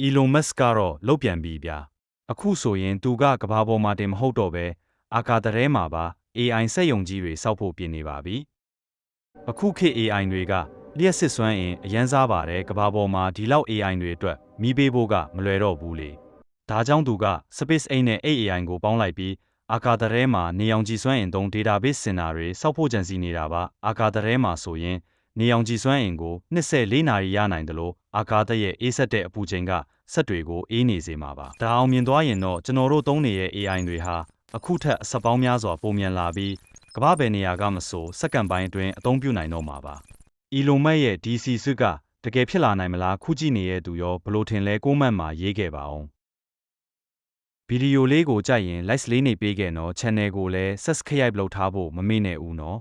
Elon Musk ကတော့လုပ်ပြန်ပြီဗျာအခုဆိုရင်သူကကဘာပေါ်မှာတင်မဟုတ်တော့ပဲအာကာသထဲမှာပါ AI စက်ယုံကြီးတွေစောက်ဖို့ပြင်နေပါပြီအခုခေတ် AI တွေကလျှက်စစ်စွမ်းအင်အရန်စားပါတယ်ကဘာပေါ်မှာဒီလောက် AI တွေအတွက်မီးပေးဖို့ကမလွယ်တော့ဘူးလေဒါကြောင့်သူက SpaceX နဲ့ AI ကိုပေါင်းလိုက်ပြီးအာကာသထဲမှာနေအောင်ကြည်စွမ်းအင်သုံး database စင်တာတွေစောက်ဖို့ကြံစီနေတာပါအာကာသထဲမှာဆိုရင်နေအောင်ကြည်စွမ်းအင်ကို24နာရီရနိုင်တယ်လို့အာကာသရဲ့အေးဆက်တဲ့အပူချိန်ကစက်တွေကိုအေးနေစေမှာပါဒါအောင်မြင်သွားရင်တော့ကျွန်တော်တို့သုံးနေတဲ့ AI တွေဟာအခုထက်အဆက်ပေါင်းများစွာပုံမြန်လာပြီးကမ္ဘာဘယ်နေရာကမဆိုစက္ကန့်ပိုင်းအတွင်းအသုံးပြုနိုင်တော့မှာပါElon Musk ရဲ့ DC စွတ်ကတကယ်ဖြစ်လာနိုင်မလားခုကြည့်နေတဲ့သူရောဘလို့ထင်လဲကိုမန့်မှာရေးခဲ့ပါအောင်ဗီဒီယိုလေးကိုကြိုက်ရင် like လေးနေပေးခဲ့နော် channel ကိုလည်း subscribe လုပ်ထားဖို့မမေ့နဲ့ဦးနော်